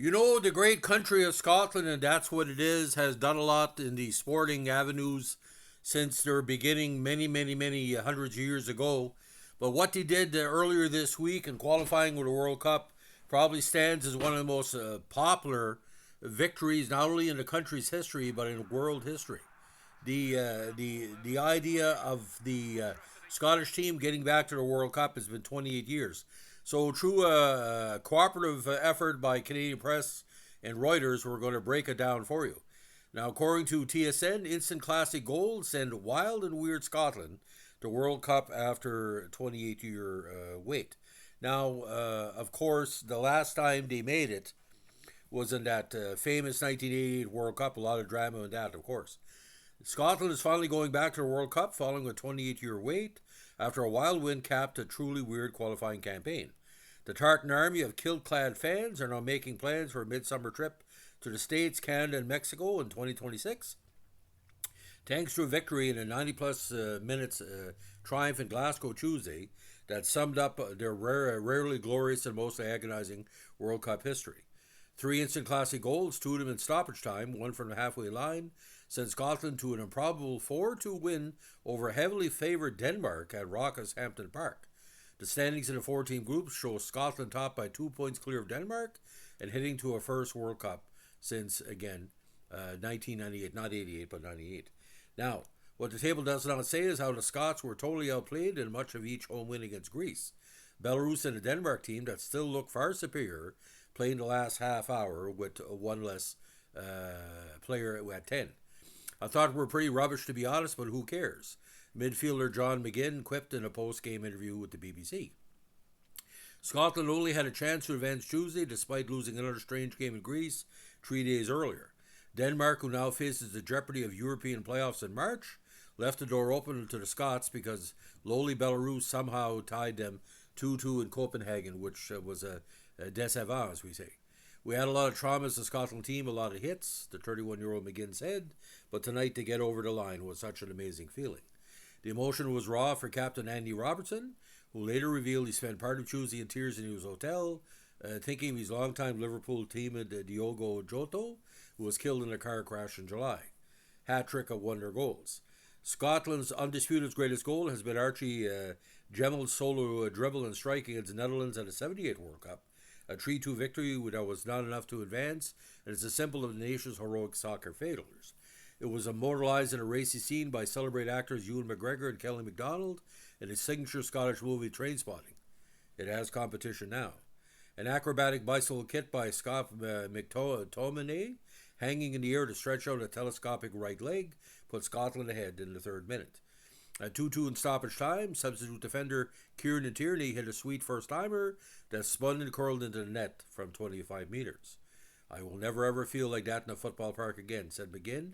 You know, the great country of Scotland, and that's what it is, has done a lot in the sporting avenues since their beginning many hundreds of years ago. But what they did earlier this week in qualifying with the World Cup probably stands as one of the most popular victories, not only in the country's history, but in world history. The idea of the Scottish team getting back to the World Cup has been 28 years. So through a cooperative effort by Canadian Press and Reuters, we're going to break it down for you. Now, according to TSN, instant classic goals send wild and weird Scotland to World Cup after 28-year wait. Now, of course, the last time they made it was in that famous 1988 World Cup. A lot of drama in that, of course. Scotland is finally going back to the World Cup following a 28-year wait after a wild wind capped a truly weird qualifying campaign. The Tartan Army of kilt-clad fans are now making plans for a midsummer trip to the States, Canada, and Mexico in 2026. Thanks to a victory in a 90-plus minutes triumph in Glasgow Tuesday that summed up their rarely glorious and mostly agonizing World Cup history. 3 instant classic goals, 2 of them in stoppage time, 1 from the halfway line, sent Scotland to an improbable 4-2 win over heavily favoured Denmark at raucous Hampden Park. The standings in the 4-team group show Scotland top by 2 points clear of Denmark and heading to a first World Cup since, again, 1998, not 88, but 98. Now, what the table does not say is how the Scots were totally outplayed in much of each home win against Greece. Belarus and the Denmark team that still look far superior playing the last half hour with one less player at 10. I thought we were pretty rubbish, to be honest, but who cares? Midfielder John McGinn quipped in a post-game interview with the BBC. Scotland only had a chance to advance Tuesday despite losing another strange game in Greece 3 days earlier. Denmark, who now faces the jeopardy of European playoffs in March, left the door open to the Scots because lowly Belarus somehow tied them 2-2 in Copenhagen, which was a décevant, as we say. We had a lot of trauma as a Scotland team, a lot of hits, the 31-year-old McGinn said, but tonight to get over the line was such an amazing feeling. The emotion was raw for Captain Andy Robertson, who later revealed he spent part of Tuesday in tears in his hotel, thinking of his longtime Liverpool teammate Diogo Jota, who was killed in a car crash in July. Hat-trick of wonder goals. Scotland's undisputed greatest goal has been Archie Gemmel's solo dribble and strike against the Netherlands at the 78 World Cup. A 3-2 victory that was not enough to advance, and it's a symbol of the nation's heroic soccer failures. It was immortalized in a racy scene by celebrated actors Ewan McGregor and Kelly MacDonald in his signature Scottish movie Trainspotting. It has competition now. An acrobatic bicycle kit by Scott McTominay, hanging in the air to stretch out a telescopic right leg, put Scotland ahead in the third minute. At 2-2 in stoppage time, substitute defender Kieran Tierney hit a sweet first-timer that spun and curled into the net from 25 meters. I will never ever feel like that in a football park again, said McGinn,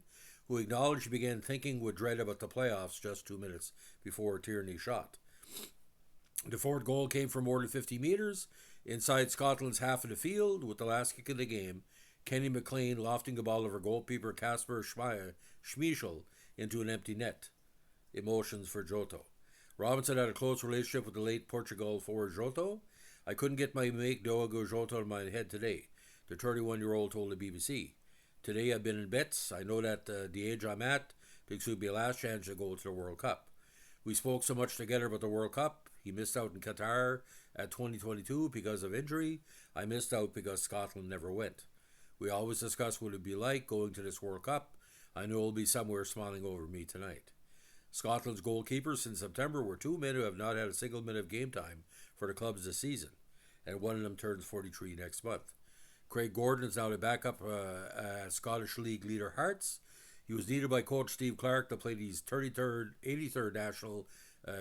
who acknowledged he began thinking with dread about the playoffs just 2 minutes before Tierney shot. The fourth goal came from more than 50 meters inside Scotland's half of the field with the last kick of the game, Kenny McLean lofting the ball over goalkeeper Kasper Schmeichel into an empty net. Emotions for Jota. Robinson had a close relationship with the late Portugal forward Jota. I couldn't get my mate Diogo Jota in my head today, the 31-year-old told the BBC. Today I've been in bets. I know that the age I'm at, this would be a last chance to go to the World Cup. We spoke so much together about the World Cup. He missed out in Qatar at 2022 because of injury. I missed out because Scotland never went. We always discuss what it would be like going to this World Cup. I know he'll be somewhere smiling over me tonight. Scotland's goalkeepers since September were 2 men who have not had a single minute of game time for the clubs this season, and one of them turns 43 next month. Craig Gordon is now the backup Scottish League leader Hearts. He was needed by coach Steve Clark to play his 83rd national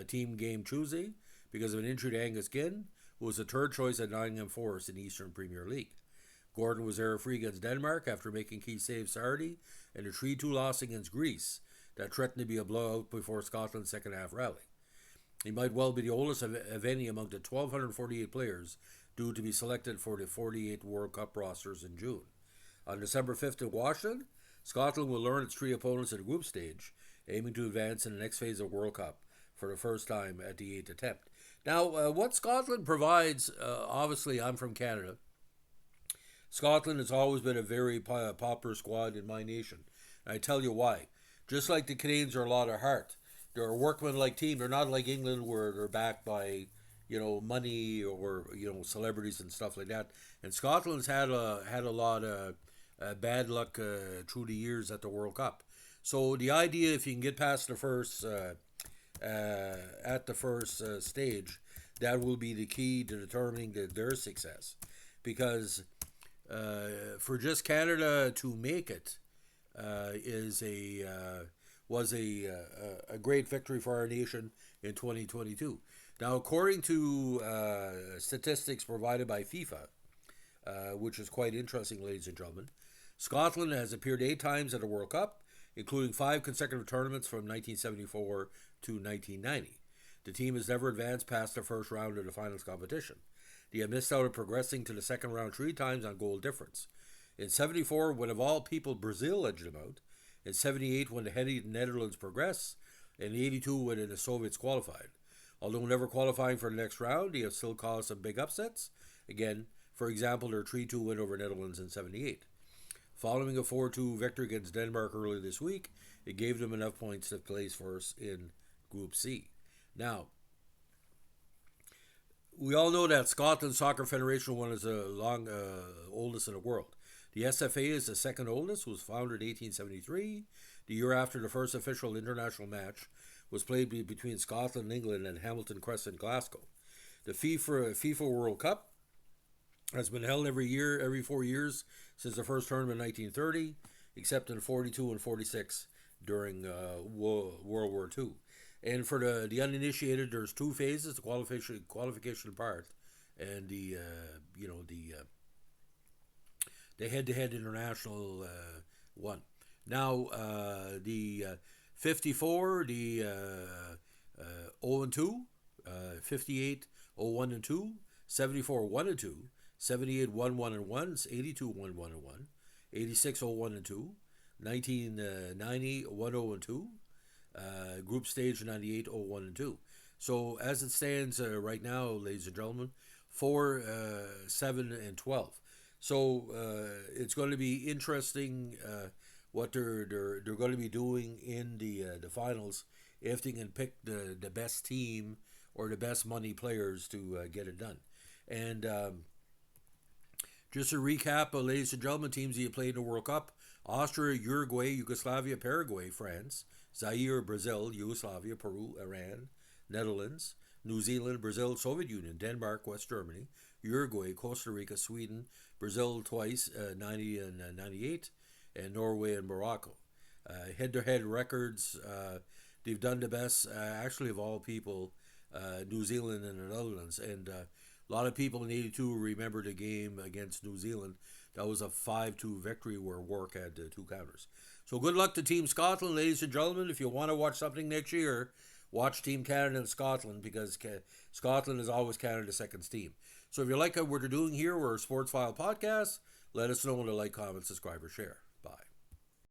team game Tuesday because of an injury to Angus Ginn, who was the third choice at Nottingham Forest in the Eastern Premier League. Gordon was error-free against Denmark after making key saves Saturday and a 3-2 loss against Greece that threatened to be a blowout before Scotland's second-half rally. He might well be the oldest of any among the 1,248 players due to be selected for the 48 World Cup rosters in June. On December 5th in Washington, Scotland will learn its 3 opponents at the group stage, aiming to advance in the next phase of World Cup for the first time at the 8th attempt. Now, what Scotland provides, obviously I'm from Canada, Scotland has always been a very popular squad in my nation. And I tell you why. Just like the Canadians are a lot of heart. They're a workman-like team. They're not like England where they're backed by, money or celebrities and stuff like that. And Scotland's had a lot of bad luck through the years at the World Cup. So the idea, if you can get past the first at the first stage, that will be the key to determining their success. Because for just Canada to make it is was a great victory for our nation in 2022. Now, according to statistics provided by FIFA, which is quite interesting, ladies and gentlemen, Scotland has appeared 8 times at a World Cup, including 5 consecutive tournaments from 1974 to 1990. The team has never advanced past the first round of the finals competition. They have missed out on progressing to the second round 3 times on goal difference. In 74, when of all people Brazil edged them out. In 78, when the heady Netherlands progressed. And in 82, when the Soviets qualified. Although never qualifying for the next round, they have still caused some big upsets. Again, for example, their 3-2 win over Netherlands in 78. Following a 4-2 victory against Denmark earlier this week, it gave them enough points to place first in Group C. Now, we all know that Scotland Soccer Federation one is the oldest in the world. The SFA is the second oldest, was founded in 1873, the year after the first official international match was played between Scotland and England at Hamilton Crescent, Glasgow. The FIFA World Cup has been held every 4 years since the first tournament in 1930, except in 42 and 46 during World War II. And for the uninitiated, there's 2 phases: the qualification part, and the head-to-head international one. Now the 54, the 0 and 2, 58, 0 1 and 2, 74 1 and 2, 78 1 1 and 1, 82 1 1 and 1, 86 0 1 and 2, 1990 1 0 and 2. Group stage 98 0 1 and 2. So as it stands right now, ladies and gentlemen, 4 7 and 12. So it's going to be interesting what they're going to be doing in the finals, if they can pick the best team or the best money players to get it done. And just to recap, ladies and gentlemen, teams that you played in the World Cup: Austria, Uruguay, Yugoslavia, Paraguay, France, Zaire, Brazil, Yugoslavia, Peru, Iran, Netherlands, New Zealand, Brazil, Soviet Union, Denmark, West Germany, Uruguay, Costa Rica, Sweden, Brazil twice, 90 and 98, and Norway and Morocco. Head-to-head records, they've done the best, actually of all people, New Zealand and the Netherlands. And a lot of people in 82 remember the game against New Zealand. That was a 5-2 victory where Wark had 2 counters. So good luck to Team Scotland, ladies and gentlemen. If you want to watch something next year, watch Team Canada and Scotland, because Scotland is always Canada's second team. So if you like what we're doing here, we're a Sports File podcast. Let us know in the like, comment, subscribe, or share.